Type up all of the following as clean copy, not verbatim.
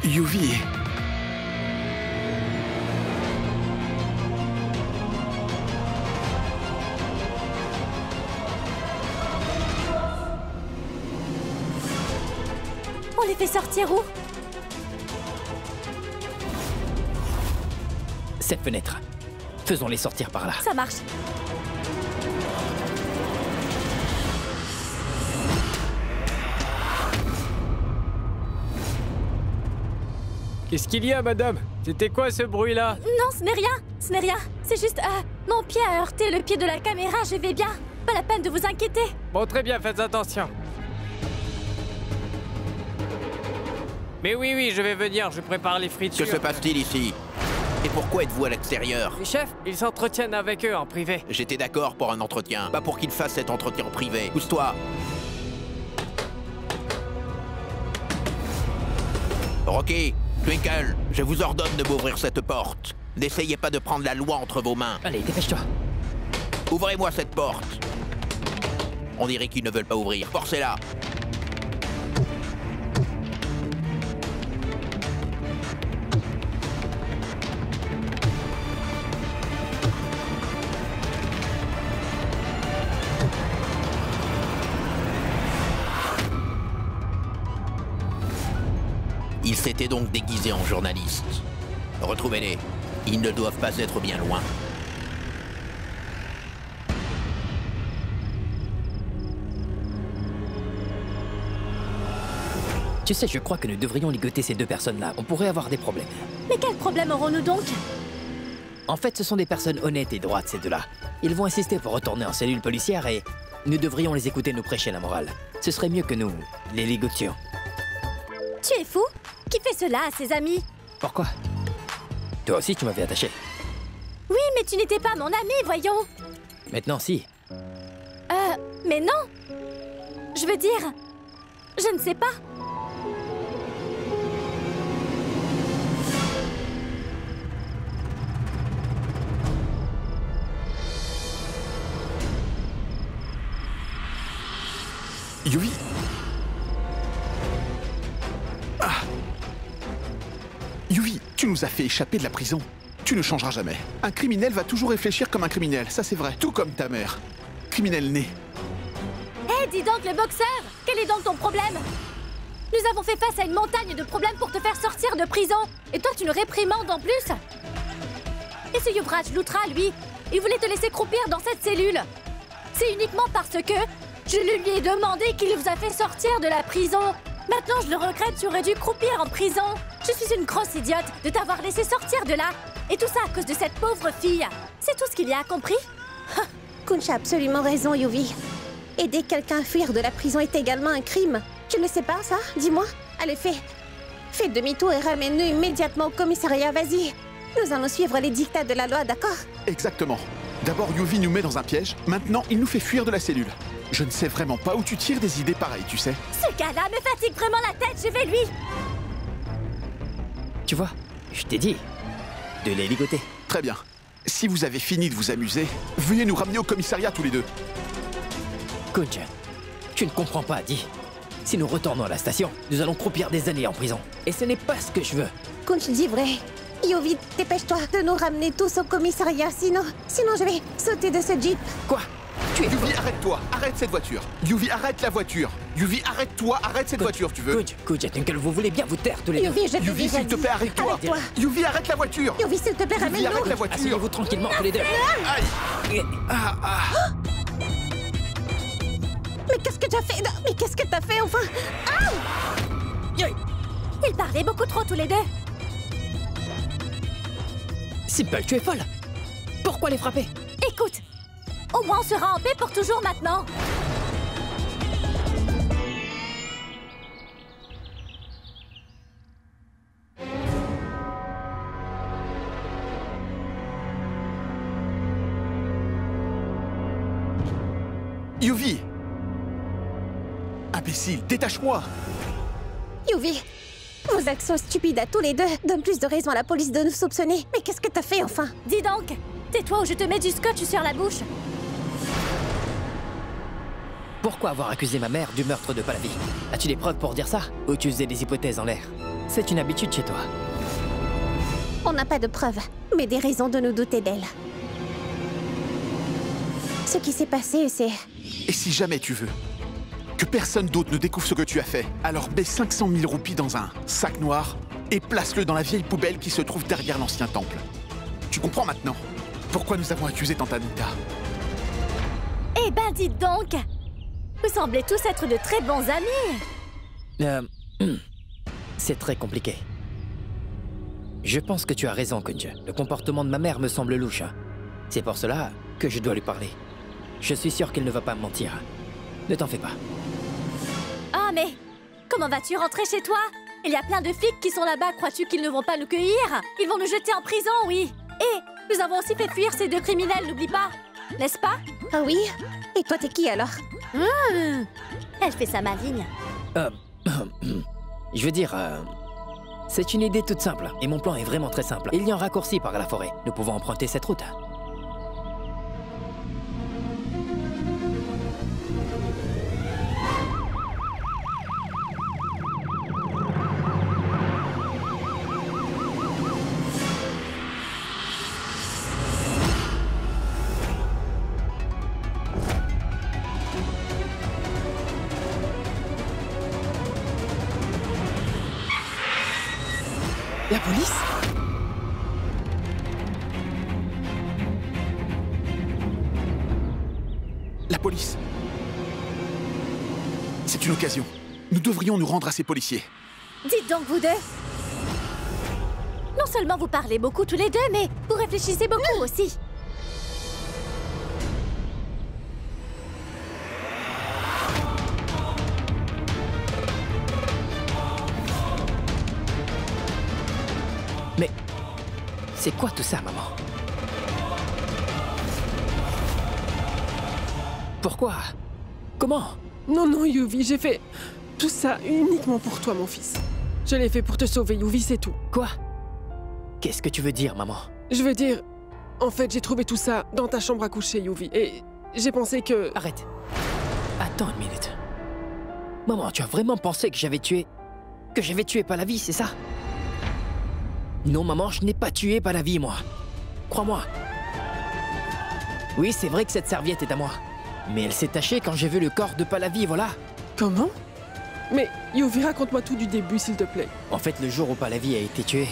Yuvi. On les fait sortir où? Cette fenêtre. Faisons-les sortir par là. Ça marche. Qu'est-ce qu'il y a, madame? C'était quoi ce bruit-là? Non, ce n'est rien. Ce n'est rien. C'est juste... mon pied a heurté le pied de la caméra, je vais bien. Pas la peine de vous inquiéter. Bon, très bien, faites attention. Mais oui, je vais venir, je prépare les fritures. Que se passe-t-il ici? Et pourquoi êtes-vous à l'extérieur? Les chefs, ils s'entretiennent avec eux en privé. J'étais d'accord pour un entretien, pas pour qu'ils fassent cet entretien en privé. Pousse-toi. Rocky, Twinkle, je vous ordonne de m'ouvrir cette porte. N'essayez pas de prendre la loi entre vos mains. Allez, dépêche-toi. Ouvrez-moi cette porte. On dirait qu'ils ne veulent pas ouvrir. Forcez-la. Ils s'étaient donc déguisés en journalistes. Retrouvez-les. Ils ne doivent pas être bien loin. Tu sais, je crois que nous devrions ligoter ces deux personnes-là. On pourrait avoir des problèmes. Mais quel problème aurons-nous donc? En fait, ce sont des personnes honnêtes et droites, ces deux-là. Ils vont insister pour retourner en cellule policière et nous devrions les écouter nous prêcher la morale. Ce serait mieux que nous les ligotions. Tu es fou? Qui fait cela à ses amis? Pourquoi? Toi aussi, tu m'avais attaché. Oui, mais tu n'étais pas mon ami, voyons. Maintenant, si. Mais non. Je veux dire, je ne sais pas. Yuvi. Yuvi, tu nous as fait échapper de la prison. Tu ne changeras jamais. Un criminel va toujours réfléchir comme un criminel, ça c'est vrai. Tout comme ta mère. Criminel né. Hé, dis donc, le boxeur! Quel est donc ton problème? Nous avons fait face à une montagne de problèmes pour te faire sortir de prison. Et toi, tu nous réprimandes en plus? Et ce Yuvraj Lutra, lui, il voulait te laisser croupir dans cette cellule. C'est uniquement parce que je lui ai demandé qu'il vous a fait sortir de la prison. Maintenant, je le regrette, tu aurais dû croupir en prison. Je suis une grosse idiote de t'avoir laissé sortir de là. Et tout ça à cause de cette pauvre fille. C'est tout ce qu'il y a, compris? Kunch a absolument raison, Yuvi. Aider quelqu'un à fuir de la prison est également un crime. Tu ne le sais pas, ça? Dis-moi. Allez, fais demi-tour et ramène-nous immédiatement au commissariat, vas-y. Nous allons suivre les dictats de la loi, d'accord? Exactement. D'abord, Yuvi nous met dans un piège. Maintenant, il nous fait fuir de la cellule. Je ne sais vraiment pas où tu tires des idées pareilles, tu sais. Ce gars-là me fatigue vraiment la tête, je vais lui. Tu vois, je t'ai dit de les ligoter. Très bien. Si vous avez fini de vous amuser, veuillez nous ramener au commissariat tous les deux. Kunch, tu ne comprends pas, dis. Si nous retournons à la station, nous allons croupir des années en prison. Et ce n'est pas ce que je veux. Kunch dit vrai. Yuvi, dépêche-toi de nous ramener tous au commissariat, sinon je vais sauter de ce jeep. Quoi? Tu es Yuvi, arrête-toi. Arrête cette voiture. Yuvi, arrête la voiture. Yuvi, arrête-toi. Arrête cette voiture, tu veux. Kunch, Twinkle, vous voulez bien vous taire tous les deux. Yuvi, je te Yuvi, dis, s'il te plaît, arrête-toi. Arrête-toi. Yuvi, arrête la voiture. Yuvi, s'il te plaît, Yuvi, arrête la ramène-nous. voiture. Asseyez-vous tranquillement tous les deux. Aïe. Mais qu'est-ce que tu as fait? Mais qu'est-ce que t'as fait, enfin? Ils parlaient beaucoup trop tous les deux. Simple, tu es folle. Pourquoi les frapper? Écoute, au moins on sera en paix pour toujours maintenant. Yuvi! Imbécile, détache-moi! Yuvi, vos actions stupides à tous les deux donnent plus de raison à la police de nous soupçonner. Mais qu'est-ce que t'as fait enfin? Dis donc, tais-toi ou je te mets du scotch sur la bouche. Pourquoi avoir accusé ma mère du meurtre de Pallavi? As-tu des preuves pour dire ça? Ou tu faisais des hypothèses en l'air? C'est une habitude chez toi. On n'a pas de preuves, mais des raisons de nous douter d'elle. Ce qui s'est passé, c'est... Et si jamais tu veux que personne d'autre ne découvre ce que tu as fait, alors mets 500 000 roupies dans un sac noir et place-le dans la vieille poubelle qui se trouve derrière l'ancien temple. Tu comprends maintenant pourquoi nous avons accusé Tante Anita? Eh ben, dites donc! Vous semblez tous être de très bons amis. C'est très compliqué. Je pense que tu as raison, Kunj. Le comportement de ma mère me semble louche. C'est pour cela que je dois lui parler. Je suis sûr qu'elle ne va pas me mentir. Ne t'en fais pas. Ah, mais comment vas-tu rentrer chez toi? Il y a plein de flics qui sont là-bas. Crois-tu qu'ils ne vont pas nous cueillir? Ils vont nous jeter en prison, oui. Et nous avons aussi fait fuir ces deux criminels, n'oublie pas. N'est-ce pas? Ah oui? Et toi, t'es qui alors? Elle fait sa maligne. Je veux dire, c'est une idée toute simple. Et mon plan est vraiment très simple. Il y a un raccourci par la forêt. Nous pouvons emprunter cette route. La police? La police. C'est une occasion. Nous devrions nous rendre à ces policiers. Dites donc, vous deux. Non seulement vous parlez beaucoup tous les deux, mais vous réfléchissez beaucoup aussi. Mais c'est quoi tout ça, maman? Pourquoi? Comment? Non, non, Yuvi, j'ai fait tout ça uniquement pour toi, mon fils. Je l'ai fait pour te sauver, Yuvi, c'est tout. Quoi? Qu'est-ce que tu veux dire, maman? Je veux dire, en fait, j'ai trouvé tout ça dans ta chambre à coucher, Yuvi, et j'ai pensé que... Arrête. Attends une minute. Maman, tu as vraiment pensé que j'avais tué Pallavi, c'est ça? Non, maman, je n'ai pas tué Pallavi, moi. Crois-moi. Oui, c'est vrai que cette serviette est à moi. Mais elle s'est tachée quand j'ai vu le corps de Pallavi, voilà. Comment? Mais, Yuvi, raconte-moi tout du début, s'il te plaît. En fait, le jour où Pallavi a été tué...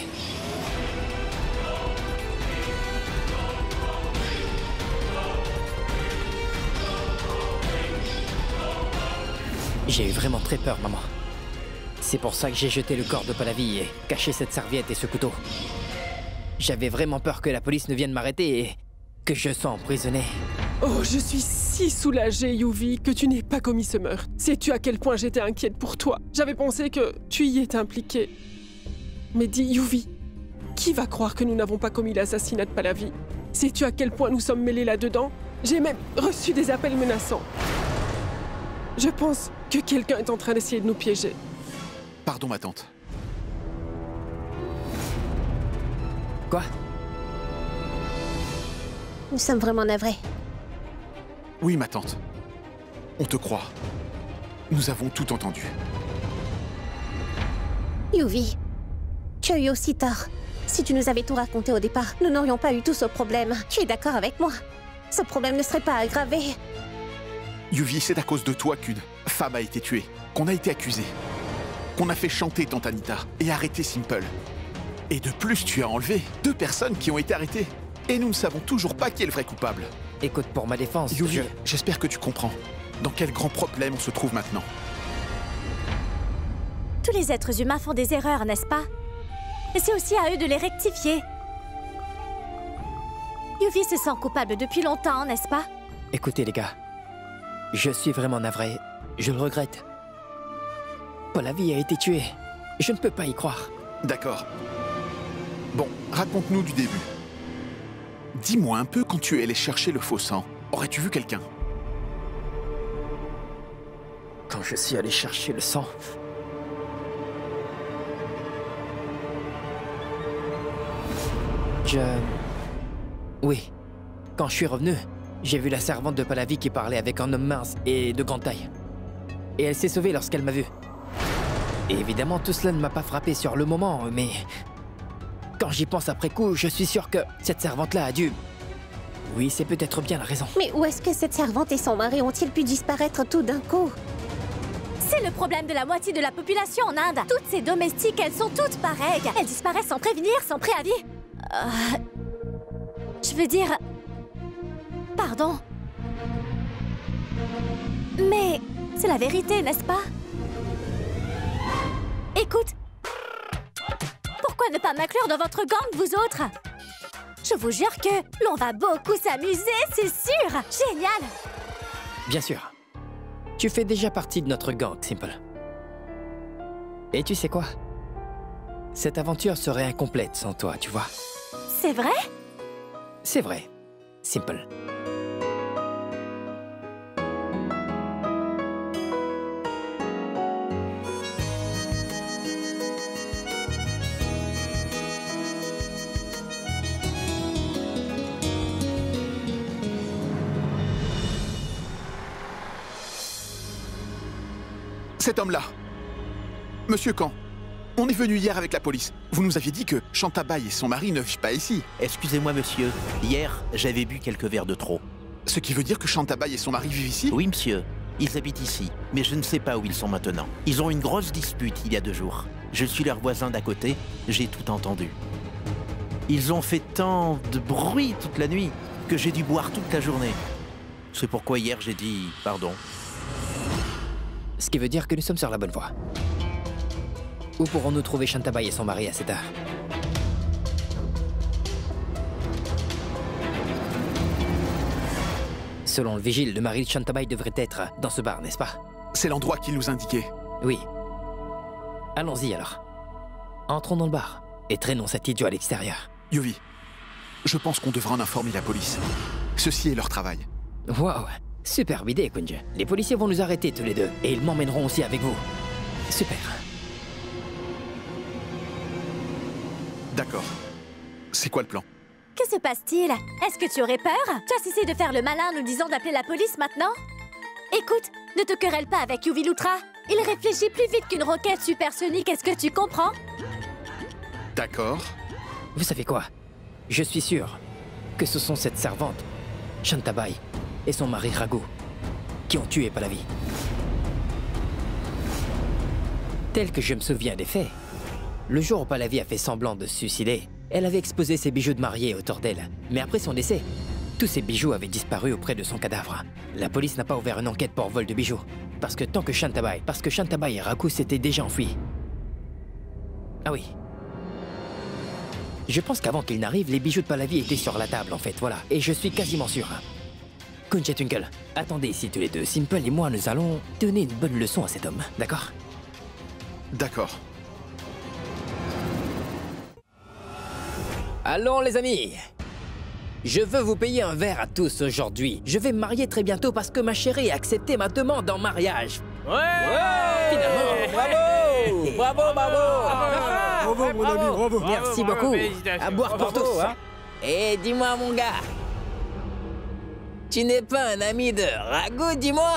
J'ai eu vraiment très peur, maman. C'est pour ça que j'ai jeté le corps de Pallavi et caché cette serviette et ce couteau. J'avais vraiment peur que la police ne vienne m'arrêter et que je sois emprisonné. Oh, je suis si soulagée, Yuvi, que tu n'aies pas commis ce meurtre. Sais-tu à quel point j'étais inquiète pour toi? J'avais pensé que tu y étais impliqué. Mais dis, Yuvi, qui va croire que nous n'avons pas commis l'assassinat de Pallavi? Sais-tu à quel point nous sommes mêlés là-dedans? J'ai même reçu des appels menaçants. Je pense que quelqu'un est en train d'essayer de nous piéger. Pardon, ma tante. Quoi? Nous sommes vraiment navrés. Oui, ma tante. On te croit. Nous avons tout entendu. Yuvi, tu as eu aussi tort. Si tu nous avais tout raconté au départ, nous n'aurions pas eu tout ce problème. Tu es d'accord avec moi? Ce problème ne serait pas aggravé. Yuvi, c'est à cause de toi qu'une femme a été tuée, qu'on a été accusé, qu'on a fait chanter Tante Anita et arrêter Simple. Et de plus, tu as enlevé 2 personnes qui ont été arrêtées. Et nous ne savons toujours pas qui est le vrai coupable. Écoute, pour ma défense, Yuvi, j'espère que tu comprends dans quel grand problème on se trouve maintenant. Tous les êtres humains font des erreurs, n'est-ce pas? Et c'est aussi à eux de les rectifier. Yuvi se sent coupable depuis longtemps, n'est-ce pas? Écoutez les gars, je suis vraiment navré. Je le regrette. Pahlavi a été tué. Je ne peux pas y croire. D'accord. Bon, raconte-nous du début. Dis-moi un peu quand tu es allé chercher le faux sang. Aurais-tu vu quelqu'un? Quand je suis allé chercher le sang... Oui. Quand je suis revenu, j'ai vu la servante de Pahlavi qui parlait avec un homme mince et de grande taille. Et elle s'est sauvée lorsqu'elle m'a vu. Et évidemment, tout cela ne m'a pas frappé sur le moment, mais... Quand j'y pense après coup, je suis sûr que cette servante-là a dû... Oui, c'est peut-être bien la raison. Mais où est-ce que cette servante et son mari ont-ils pu disparaître tout d'un coup? C'est le problème de la moitié de la population en Inde. Toutes ces domestiques, elles sont toutes pareilles. Elles disparaissent sans prévenir, sans préavis. Je veux dire... Pardon. Mais c'est la vérité, n'est-ce pas? Écoute. Pourquoi ne pas m'inclure dans votre gang, vous autres? Je vous jure que l'on va beaucoup s'amuser, c'est sûr. Génial. Bien sûr. Tu fais déjà partie de notre gang, Simple. Et tu sais quoi? Cette aventure serait incomplète sans toi, tu vois. C'est vrai? C'est vrai, Simple. Cet homme-là. Monsieur Khan, on est venu hier avec la police. Vous nous aviez dit que Shantabai et son mari ne vivent pas ici. Excusez-moi, monsieur. Hier, j'avais bu quelques verres de trop. Ce qui veut dire que Shantabai et son mari vivent ici? Oui, monsieur. Ils habitent ici, mais je ne sais pas où ils sont maintenant. Ils ont une grosse dispute il y a 2 jours. Je suis leur voisin d'à côté, j'ai tout entendu. Ils ont fait tant de bruit toute la nuit que j'ai dû boire toute la journée. C'est pourquoi hier j'ai dit pardon. Ce qui veut dire que nous sommes sur la bonne voie. Où pourrons-nous trouver Shantabai et son mari à cette heure? Selon le vigile, le mari de Shantabai devrait être dans ce bar, n'est-ce pas? C'est l'endroit qu'il nous indiquait. Oui. Allons-y alors. Entrons dans le bar et traînons cet idiot à l'extérieur. Yuvi, je pense qu'on devra en informer la police. Ceci est leur travail. Waouh! Superbe idée, Kunj. Les policiers vont nous arrêter tous les deux et ils m'emmèneront aussi avec vous. Super. D'accord. C'est quoi le plan? Que se passe-t-il? Est-ce que tu aurais peur? Tu as cessé de faire le malin en nous disant d'appeler la police maintenant? Écoute, ne te querelle pas avec Yuvi Loutra. Il réfléchit plus vite qu'une roquette supersonique, est-ce que tu comprends? D'accord. Vous savez quoi? Je suis sûr que ce sont cette servante, Shantabai, et son mari Raghu, qui ont tué Pahlavi. Tel que je me souviens des faits, le jour où Pahlavi a fait semblant de se suicider, elle avait exposé ses bijoux de mariée autour d'elle. Mais après son décès, tous ses bijoux avaient disparu auprès de son cadavre. La police n'a pas ouvert une enquête pour vol de bijoux. Parce que Shantabai et Raghu s'étaient déjà enfuis. Ah oui. Je pense qu'avant qu'il n'arrive, les bijoux de Pahlavi étaient sur la table en fait, voilà. Et je suis quasiment sûr. Kunj et Twinkle, attendez ici tous les deux. Simple et moi, nous allons donner une bonne leçon à cet homme, d'accord? D'accord. Allons les amis! Je veux vous payer un verre à tous aujourd'hui. Je vais me marier très bientôt parce que ma chérie a accepté ma demande en mariage. Finalement, bravo! Bravo, bravo! Bravo, mon ami, bravo! Merci beaucoup. À boire pour tous. Et dis-moi, mon gars, tu n'es pas un ami de Raghu, dis-moi?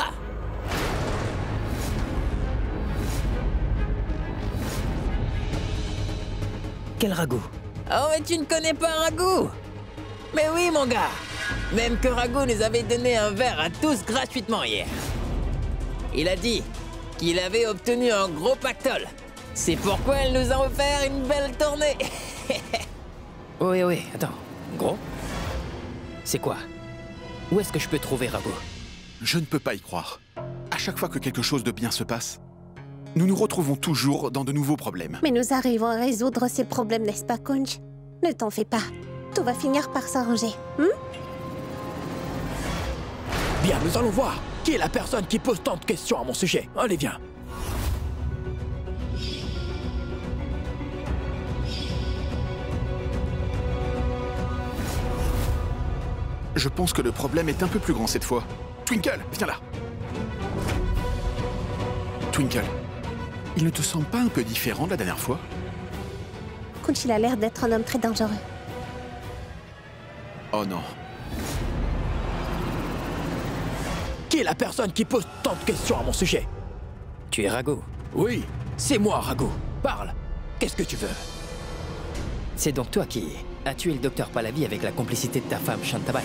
Quel Raghu? Oh, mais tu ne connais pas Raghu? Mais oui, mon gars. Même que Raghu nous avait donné un verre à tous gratuitement hier. Il a dit qu'il avait obtenu un gros pactole. C'est pourquoi elle nous a offert une belle tournée. Oui, attends. Gros? C'est quoi? Où est-ce que je peux trouver Raghu? Je ne peux pas y croire. À chaque fois que quelque chose de bien se passe, nous nous retrouvons toujours dans de nouveaux problèmes. Mais nous arrivons à résoudre ces problèmes, n'est-ce pas, Kunj? Ne t'en fais pas. Tout va finir par s'arranger. Bien, nous allons voir. Qui est la personne qui pose tant de questions à mon sujet? Allez, viens. Je pense que le problème est un peu plus grand cette fois. Twinkle, viens là. Twinkle, il ne te semble pas un peu différent de la dernière fois? Kunch, il a l'air d'être un homme très dangereux. Oh non. Qui est la personne qui pose tant de questions à mon sujet? Tu es Rago? Oui, c'est moi, Rago. Parle. Qu'est-ce que tu veux? C'est donc toi qui as tué le docteur Pahlavi avec la complicité de ta femme Shantabai.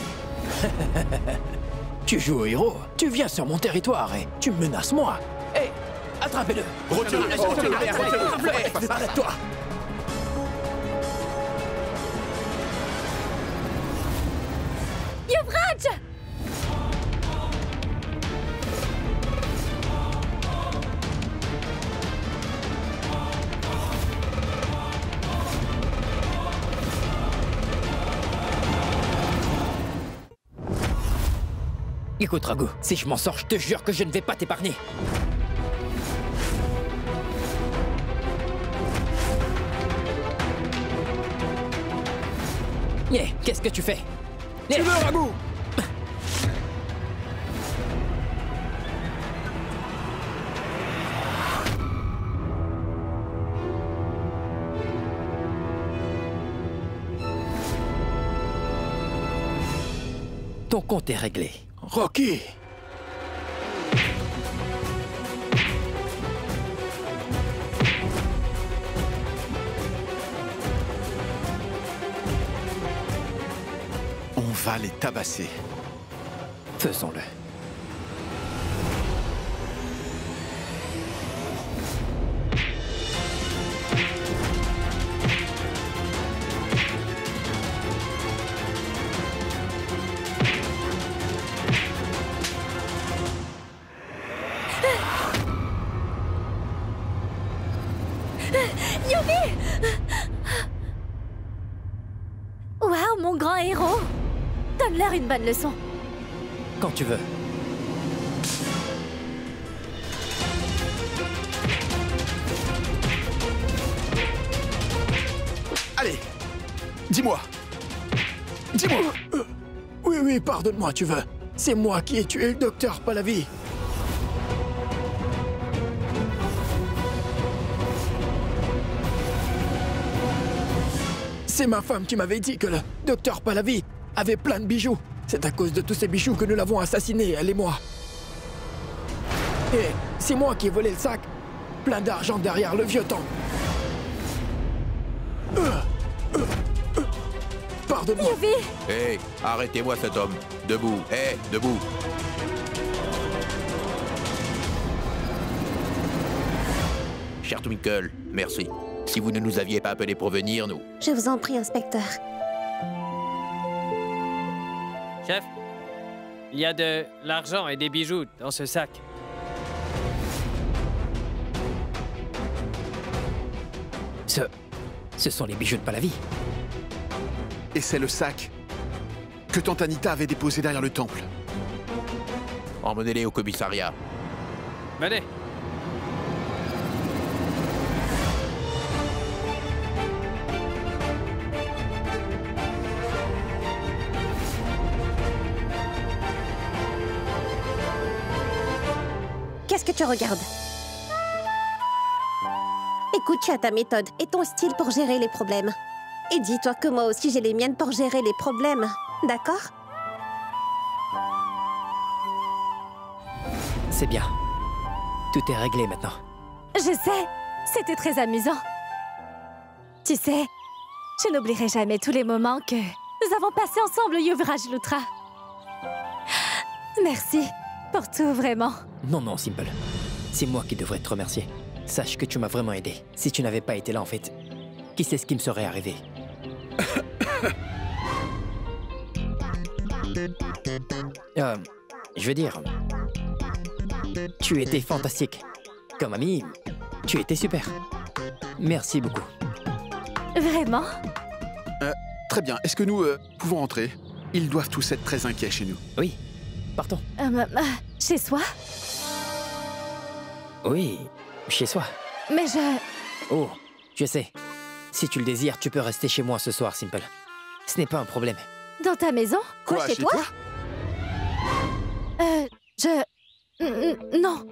Tu joues au héros? Tu viens sur mon territoire et tu menaces moi. Hé, attrapez-le. Arrête-toi. Yuvraj! Écoute, Rago, si je m'en sors, je te jure que je ne vais pas t'épargner. Qu'est-ce que tu fais? Tu veux, Rago? Ton compte est réglé. Rocky! On va les tabasser. Faisons-le. Yuvi! Waouh, mon grand héros! Donne-leur une bonne leçon. Quand tu veux. Allez, dis-moi. Dis-moi. Oui, pardonne-moi, tu veux. C'est moi qui ai tué le docteur Pahlavi. C'est ma femme qui m'avait dit que le docteur Pahlavi avait plein de bijoux. C'est à cause de tous ces bijoux que nous l'avons assassiné, elle et moi. Et c'est moi qui ai volé le sac. Plein d'argent derrière le vieux temple. Pardonne-moi. Yuvi! Hé, arrêtez-moi cet homme. Debout, debout. Cher Twinkle, merci. Si vous ne nous aviez pas appelés pour venir, nous... Je vous en prie, inspecteur. Chef, il y a de l'argent et des bijoux dans ce sac. Ce sont les bijoux de Pahlavi. Et c'est le sac que Tante Anita avait déposé derrière le temple. Emmenez-les au commissariat. Venez. Qu'est-ce que tu regardes? Écoute, tu as ta méthode et ton style pour gérer les problèmes. Et dis-toi que moi aussi j'ai les miennes pour gérer les problèmes. D'accord? C'est bien. Tout est réglé maintenant. Je sais, c'était très amusant. Tu sais, je n'oublierai jamais tous les moments que nous avons passés ensemble, Yuvraj Lutra. Merci pour tout, vraiment. Non, Simple. C'est moi qui devrais te remercier. Sache que tu m'as vraiment aidé. Si tu n'avais pas été là, en fait, qui sait ce qui me serait arrivé? Je veux dire... Tu étais fantastique. Comme ami, tu étais super. Merci beaucoup. Vraiment? Très bien, est-ce que nous pouvons rentrer? Ils doivent tous être très inquiets chez nous. Oui, partons. Chez soi? Oui, chez soi. Mais je... Oh, je sais. Si tu le désires, tu peux rester chez moi ce soir, Simple. Ce n'est pas un problème. Dans ta maison? Quoi, chez toi? Non.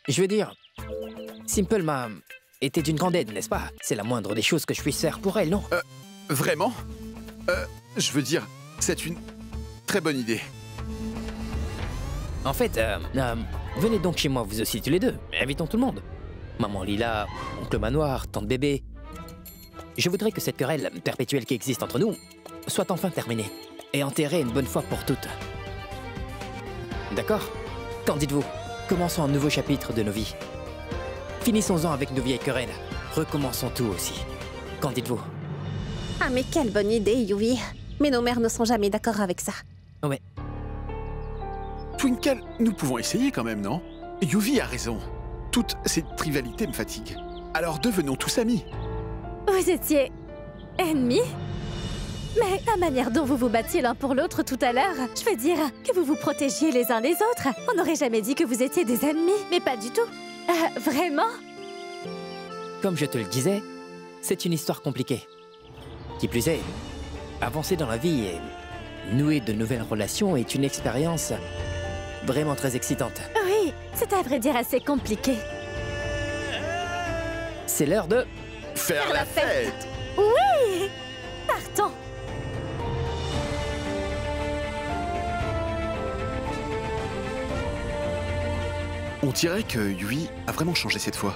Je veux dire, Simple m'a été d'une grande aide, n'est-ce pas? C'est la moindre des choses que je puisse faire pour elle, non? Vraiment? Je veux dire, c'est une très bonne idée. En fait, venez donc chez moi, vous aussi, tous les deux. Invitons tout le monde. Maman Lila, oncle Manoir, tante Bébé. Je voudrais que cette querelle perpétuelle qui existe entre nous soit enfin terminée et enterrée une bonne fois pour toutes. D'accord? Qu'en dites-vous? Commençons un nouveau chapitre de nos vies. Finissons-en avec nos vieilles querelles. Recommençons tout aussi. Qu'en dites-vous? Ah, mais quelle bonne idée, Yuvi. Mais nos mères ne sont jamais d'accord avec ça. Oh, mais... Twinkle, nous pouvons essayer quand même, non? Yuvi a raison. Toute cette rivalité me fatigue. Alors devenons tous amis. Vous étiez... ennemis? Mais la manière dont vous vous battiez l'un pour l'autre tout à l'heure, je veux dire, que vous vous protégiez les uns les autres. On n'aurait jamais dit que vous étiez des ennemis, mais pas du tout. Vraiment? Comme je te le disais, c'est une histoire compliquée. Qui plus est, avancer dans la vie et nouer de nouvelles relations est une expérience vraiment très excitante. Oui, c'est à vrai dire assez compliqué. C'est l'heure de... Faire la fête! Oui! Partons! On dirait que Yui a vraiment changé cette fois.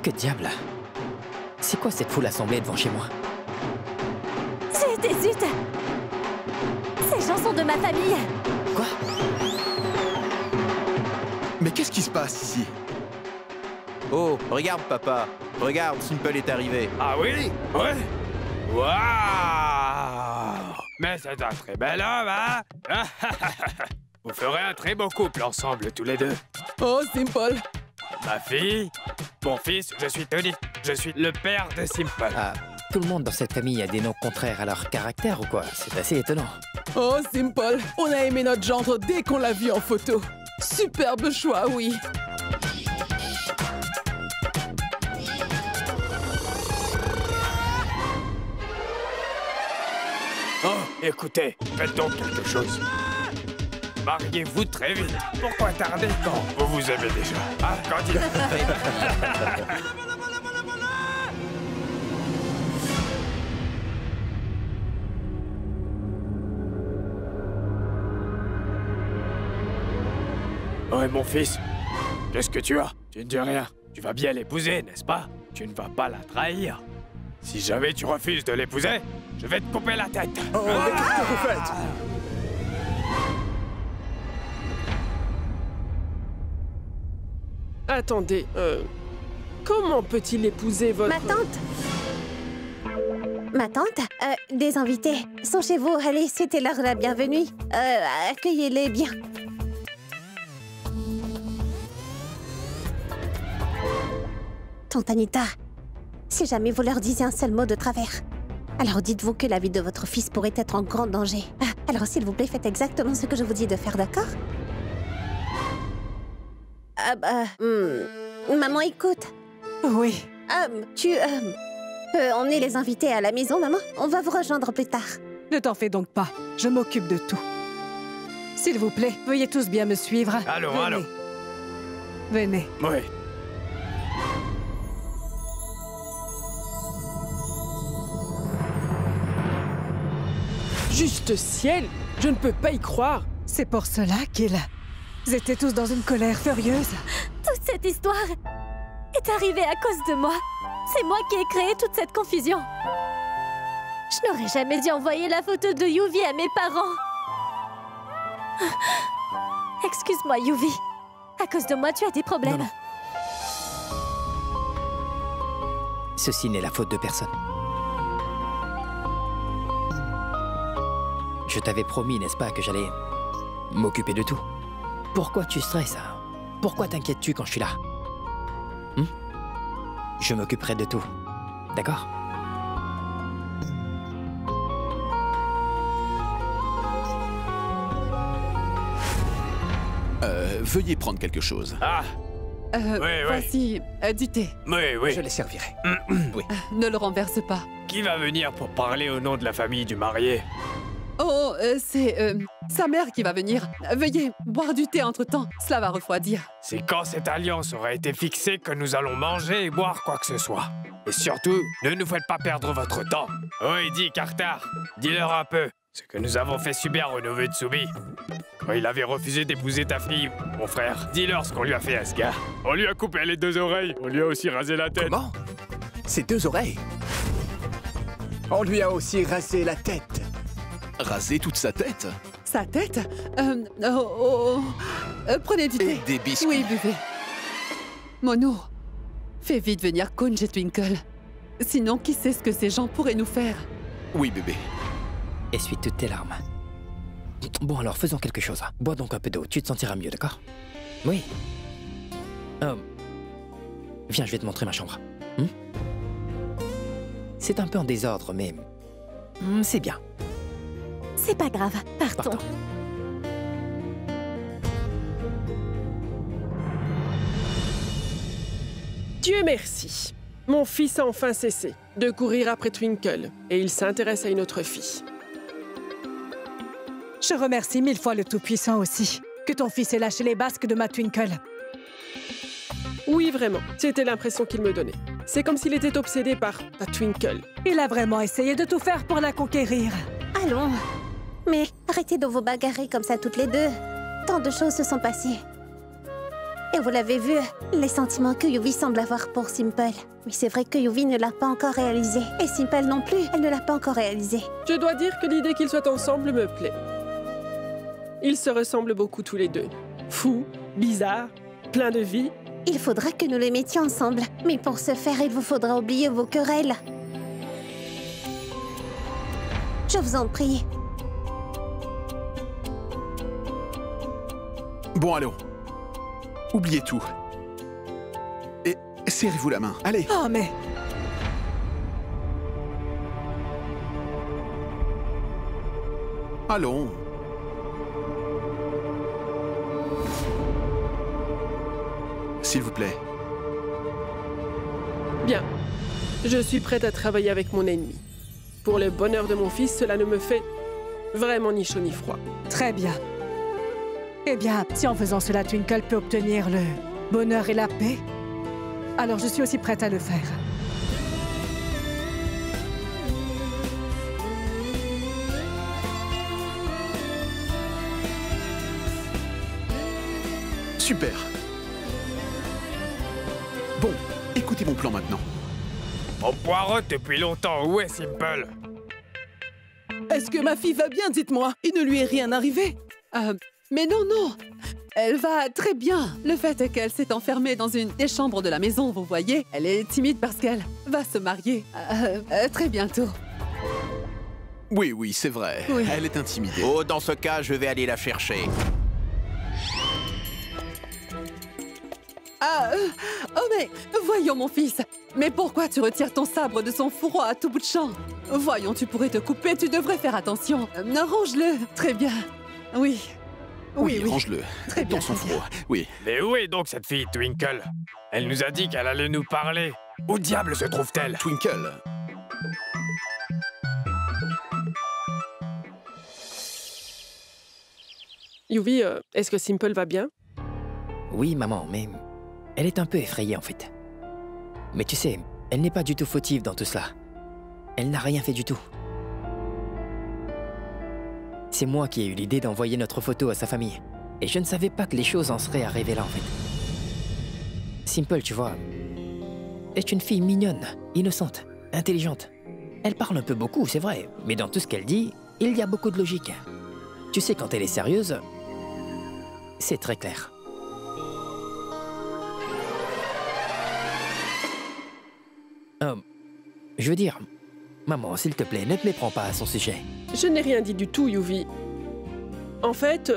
Que diable? C'est quoi cette foule assemblée devant chez moi? Zut et zut! Ces gens sont de ma famille! Quoi? Mais qu'est-ce qui se passe ici? Oh, regarde, papa. Regarde, Simple est arrivé. Ah oui? Ouais? Waouh! Mais c'est un très bel homme, hein? Vous ferez un très beau couple ensemble, tous les deux. Oh, Simple. Ma fille, mon fils, je suis Tony. Je suis le père de Simple. Ah, tout le monde dans cette famille a des noms contraires à leur caractère ou quoi? C'est assez étonnant. Oh, Simple. On a aimé notre gendre dès qu'on l'a vu en photo. Superbe choix, oui. Oh, écoutez, faites donc quelque chose. Mariez-vous très vite. Pourquoi tarder quand vous vous aimez déjà? Ah, quand il... Oh, et mon fils, qu'est-ce que tu as? Tu ne dis rien. Tu vas bien l'épouser, n'est-ce pas? Tu ne vas pas la trahir. Si jamais tu refuses de l'épouser, je vais te couper la tête. Oh, mais qu'est-ce que vous faites? Attendez, comment peut-il épouser votre... Ma tante, des invités sont chez vous. Allez, c'était l'heure de la bienvenue. Accueillez-les bien. Tante Anita, si jamais vous leur disiez un seul mot de travers, alors dites-vous que la vie de votre fils pourrait être en grand danger. Alors s'il vous plaît, faites exactement ce que je vous dis de faire, d'accord? Maman, écoute. Oui. On est les invités à la maison, maman. On va vous rejoindre plus tard. Ne t'en fais donc pas. Je m'occupe de tout. S'il vous plaît, veuillez tous bien me suivre. Allons, Venez. allons. Venez. Oui. Juste ciel! Je ne peux pas y croire. C'est pour cela qu'ils étaient tous dans une colère furieuse. Toute cette histoire est arrivée à cause de moi. C'est moi qui ai créé toute cette confusion. Je n'aurais jamais dû envoyer la photo de Yuvi à mes parents. Excuse-moi, Yuvi. À cause de moi, tu as des problèmes. Non. Ceci n'est la faute de personne. Je t'avais promis, n'est-ce pas, que j'allais m'occuper de tout. Pourquoi tu stresses, hein? Pourquoi t'inquiètes-tu quand je suis là? Je m'occuperai de tout. D'accord? Veuillez prendre quelque chose. Ah, oui. Voici du thé. oui. Je les servirai. Ne le renverse pas. Qui va venir pour parler au nom de la famille du marié? Oh, c'est sa mère qui va venir. Veuillez boire du thé entre-temps, cela va refroidir. C'est quand cette alliance aura été fixée que nous allons manger et boire quoi que ce soit. Et surtout, ne nous faites pas perdre votre temps. Oui, dis, Carter, dis-leur un peu ce que nous avons fait subir au neveu de Tsubi. Quand il avait refusé d'épouser ta fille, mon frère, dis-leur ce qu'on lui a fait à ce gars. On lui a coupé les 2 oreilles, on lui a aussi rasé la tête. Comment? Ses 2 oreilles? On lui a aussi rasé la tête. Rasé toute sa tête? Sa tête prenez du Et thé. des biscuits. Oui, buvez. Mono, fais vite venir Kunj et Twinkle. Sinon, qui sait ce que ces gens pourraient nous faire? Oui, bébé. Essuie toutes tes larmes. Bon, alors faisons quelque chose. Bois donc un peu d'eau, tu te sentiras mieux, d'accord? Oui. Viens, je vais te montrer ma chambre. C'est un peu en désordre, mais... c'est bien. C'est pas grave, partons. Partons. Dieu merci. Mon fils a enfin cessé de courir après Twinkle et il s'intéresse à une autre fille. Je remercie 1000 fois le Tout-Puissant aussi. Que ton fils ait lâché les basques de ma Twinkle. Oui, vraiment, c'était l'impression qu'il me donnait. C'est comme s'il était obsédé par ta Twinkle. Il a vraiment essayé de tout faire pour la conquérir. Allons. Mais arrêtez de vous bagarrer comme ça toutes les deux. Tant de choses se sont passées. Et vous l'avez vu, les sentiments que Yuvi semble avoir pour Simple. Mais c'est vrai que Yuvi ne l'a pas encore réalisé. Et Simple non plus, elle ne l'a pas encore réalisé. Je dois dire que l'idée qu'ils soient ensemble me plaît. Ils se ressemblent beaucoup tous les deux. Fous, bizarres, pleins de vie. Il faudra que nous les mettions ensemble. Mais pour ce faire, il vous faudra oublier vos querelles. Je vous en prie. Bon, allons. Oubliez tout. Et serrez-vous la main. Allez. Oh, mais... Allons. S'il vous plaît. Bien. Je suis prête à travailler avec mon ennemi. Pour le bonheur de mon fils, cela ne me fait vraiment ni chaud ni froid. Très bien. Eh bien, si en faisant cela, Twinkle peut obtenir le bonheur et la paix, alors je suis aussi prête à le faire. Super. Bon, écoutez mon plan maintenant. On poireaute depuis longtemps, où est Simple? Est-ce que ma fille va bien, dites-moi? Il ne lui est rien arrivé? Mais non, non. Elle va très bien. Le fait est qu'elle s'est enfermée dans une des chambres de la maison, vous voyez. Elle est timide parce qu'elle va se marier très bientôt. Oui, c'est vrai. Oui. Elle est intimidée. Oh, dans ce cas, je vais aller la chercher. Oh mais, voyons mon fils. Mais pourquoi tu retires ton sabre de son fourreau à tout bout de champ? Voyons, tu pourrais te couper, tu devrais faire attention. Range-le. Très bien. Oui. Oui. Range-le. Très bien, Dans son très bien. fourreau. Oui. Mais où est donc cette fille, Twinkle? Elle nous a dit qu'elle allait nous parler. Où diable se trouve-t-elle? Twinkle. Yuvi, est-ce que Simple va bien? Oui, maman, mais... elle est un peu effrayée, en fait. Mais tu sais, elle n'est pas du tout fautive dans tout cela. Elle n'a rien fait du tout. C'est moi qui ai eu l'idée d'envoyer notre photo à sa famille. Et je ne savais pas que les choses en seraient arrivées là, en fait. Simple, tu vois, est une fille mignonne, innocente, intelligente. Elle parle un peu beaucoup, c'est vrai, mais dans tout ce qu'elle dit, il y a beaucoup de logique. Tu sais, quand elle est sérieuse, c'est très clair. Je veux dire, maman, s'il te plaît, ne te méprends pas à son sujet. Je n'ai rien dit du tout, Yuvi. En fait,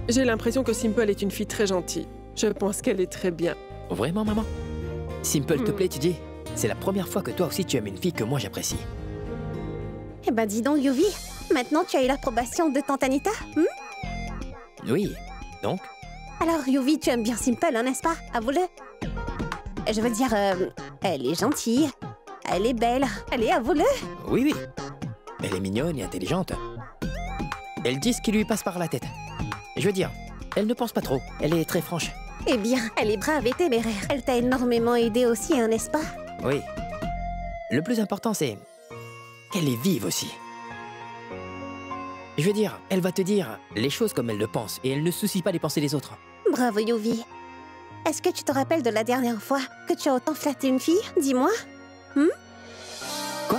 j'ai l'impression que Simple est une fille très gentille. Je pense qu'elle est très bien. Vraiment, maman? Simple te plaît, tu dis? C'est la première fois que toi aussi tu aimes une fille que moi j'apprécie. Eh ben dis donc, Yuvi, maintenant tu as eu l'approbation de tante Anita, Oui, donc? Alors, Yuvi, tu aimes bien Simple, hein, n'est-ce pas? Avoue-le. Je veux dire, elle est gentille, elle est belle, allez, avoue-le. Oui, oui. Elle est mignonne et intelligente. Elle dit ce qui lui passe par la tête. Je veux dire, elle ne pense pas trop, elle est très franche. Eh bien, elle est brave et téméraire. Elle t'a énormément aidé aussi, hein, n'est-ce pas? Oui. Le plus important, c'est qu'elle est vive aussi. Je veux dire, elle va te dire les choses comme elle le pense et elle ne soucie pas des pensées des autres. Bravo, Yuvi. Est-ce que tu te rappelles de la dernière fois que tu as autant flatté une fille? Dis-moi. Quoi?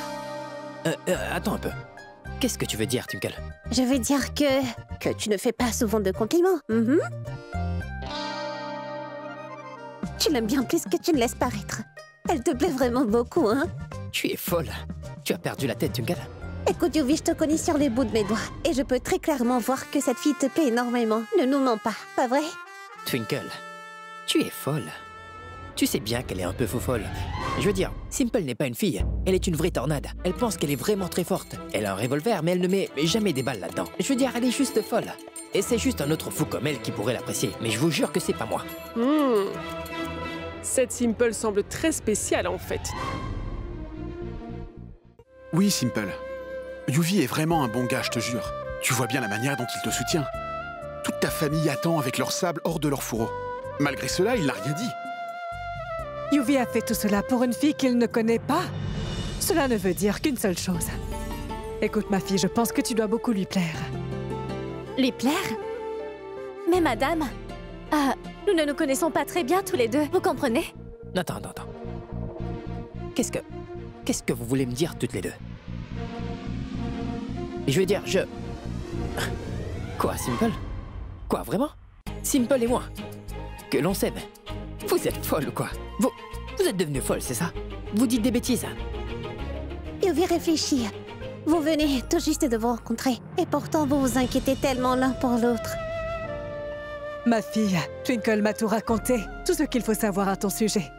Attends un peu. Qu'est-ce que tu veux dire, Twinkle? Je veux dire que tu ne fais pas souvent de compliments. Tu l'aimes bien plus que tu ne laisses paraître. Elle te plaît vraiment beaucoup, hein? Tu es folle. Tu as perdu la tête, Twinkle. Écoute, Yuvi, je te connais sur les bouts de mes doigts. Et je peux très clairement voir que cette fille te plaît énormément. Ne nous mens pas vrai? Twinkle, tu es folle. Tu sais bien qu'elle est un peu faux-folle. Je veux dire, Simple n'est pas une fille. Elle est une vraie tornade. Elle pense qu'elle est vraiment très forte. Elle a un revolver, mais elle ne met jamais des balles là-dedans. Je veux dire, elle est juste folle. Et c'est juste un autre fou comme elle qui pourrait l'apprécier. Mais je vous jure que c'est pas moi. Cette Simple semble très spéciale, en fait. Oui, Simple. Yuvi est vraiment un bon gars, je te jure. Tu vois bien la manière dont il te soutient. Toute ta famille attend avec leur sable hors de leur fourreau. Malgré cela, il n'a rien dit. Yuvi a fait tout cela pour une fille qu'il ne connaît pas. Cela ne veut dire qu'une seule chose. Écoute, ma fille, je pense que tu dois beaucoup lui plaire. Lui plaire? Mais madame, nous ne nous connaissons pas très bien tous les deux, vous comprenez? Attends. Qu'est-ce que vous voulez me dire toutes les deux? Je veux dire, Quoi, Simple? Quoi, vraiment? Simple et moi? Que l'on s'aime? Vous êtes folle ou quoi? Vous êtes devenue folle, c'est ça? Vous dites des bêtises? Yuvi, réfléchis. Vous venez tout juste de vous rencontrer. Et pourtant, vous vous inquiétez tellement l'un pour l'autre. Ma fille, Twinkle m'a tout raconté. Tout ce qu'il faut savoir à ton sujet.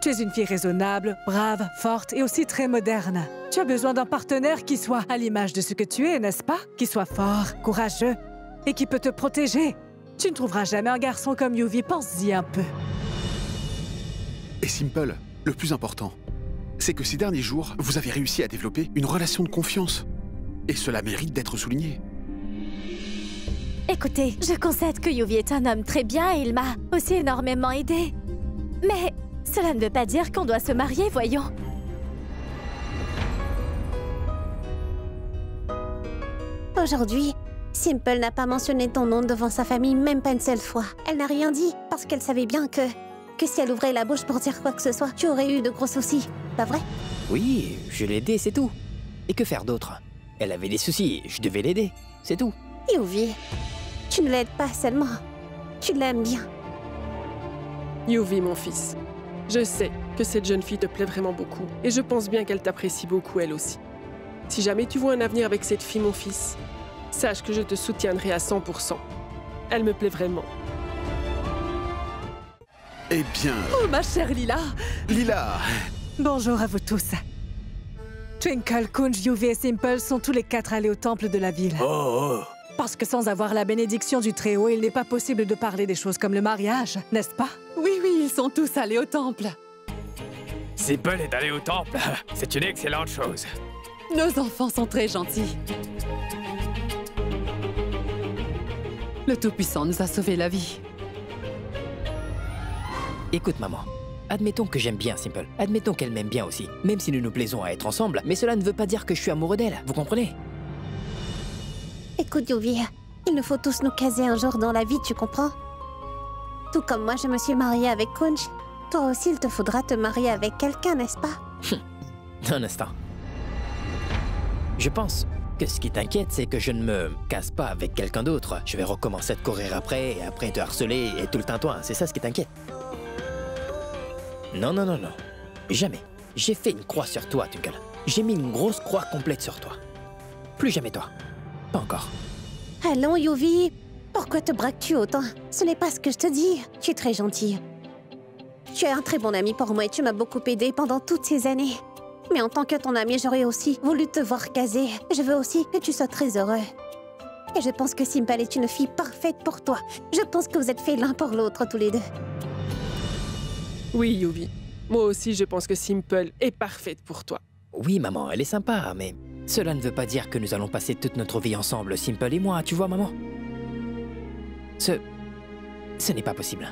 Tu es une fille raisonnable, brave, forte et aussi très moderne. Tu as besoin d'un partenaire qui soit à l'image de ce que tu es, n'est-ce pas? Qui soit fort, courageux et qui peut te protéger. Tu ne trouveras jamais un garçon comme Yuvi, pense-y un peu. Et Simple, le plus important, c'est que ces derniers jours, vous avez réussi à développer une relation de confiance. Et cela mérite d'être souligné. Écoutez, je concède que Yuvi est un homme très bien et il m'a aussi énormément aidé. Mais cela ne veut pas dire qu'on doit se marier, voyons. Aujourd'hui, Simple n'a pas mentionné ton nom devant sa famille, même pas une seule fois. Elle n'a rien dit parce qu'elle savait bien que si elle ouvrait la bouche pour dire quoi que ce soit, tu aurais eu de gros soucis, pas vrai? Oui, je l'ai aidée, c'est tout. Et que faire d'autre? Elle avait des soucis, je devais l'aider, c'est tout. Yuvi, tu ne l'aides pas seulement, tu l'aimes bien. Yuvi, mon fils, je sais que cette jeune fille te plaît vraiment beaucoup. Et je pense bien qu'elle t'apprécie beaucoup, elle aussi. Si jamais tu vois un avenir avec cette fille, mon fils, sache que je te soutiendrai à 100%. Elle me plaît vraiment. Eh bien... Oh, ma chère Lila! Lila! Bonjour à vous tous. Twinkle, Kunj, Yuvi et Simple sont tous les 4 allés au temple de la ville. Parce que sans avoir la bénédiction du Très-Haut, il n'est pas possible de parler des choses comme le mariage, n'est-ce pas? Oui, ils sont tous allés au temple. Simple est allé au temple. C'est une excellente chose. Nos enfants sont très gentils. Le Tout-Puissant nous a sauvé la vie. Écoute, maman. Admettons que j'aime bien Simple. Admettons qu'elle m'aime bien aussi. Même si nous nous plaisons à être ensemble. Mais cela ne veut pas dire que je suis amoureux d'elle. Vous comprenez? Écoute, Yuvi, il nous faut tous nous caser un jour dans la vie, tu comprends? Tout comme moi, je me suis mariée avec Kunj. Toi aussi, il te faudra te marier avec quelqu'un, n'est-ce pas? Un instant. Je pense que ce qui t'inquiète, c'est que je ne me casse pas avec quelqu'un d'autre. Je vais recommencer à te courir après, et après te harceler, et tout le tintouin. C'est ça ce qui t'inquiète? Non, non, non, non. Jamais. J'ai fait une croix sur toi, Twinkle. J'ai mis une grosse croix complète sur toi. Plus jamais toi. Pas encore. Allons, Yuvi. Pourquoi te braques-tu autant? Ce n'est pas ce que je te dis. Tu es très gentille. Tu es un très bon ami pour moi et tu m'as beaucoup aidé pendant toutes ces années. Mais en tant que ton ami, j'aurais aussi voulu te voir casé. Je veux aussi que tu sois très heureux. Et je pense que Simple est une fille parfaite pour toi. Je pense que vous êtes faits l'un pour l'autre, tous les deux. Oui, Yuvi. Moi aussi, je pense que Simple est parfaite pour toi. Oui, maman, elle est sympa, mais cela ne veut pas dire que nous allons passer toute notre vie ensemble, Simple et moi, tu vois, maman? Ce n'est pas possible.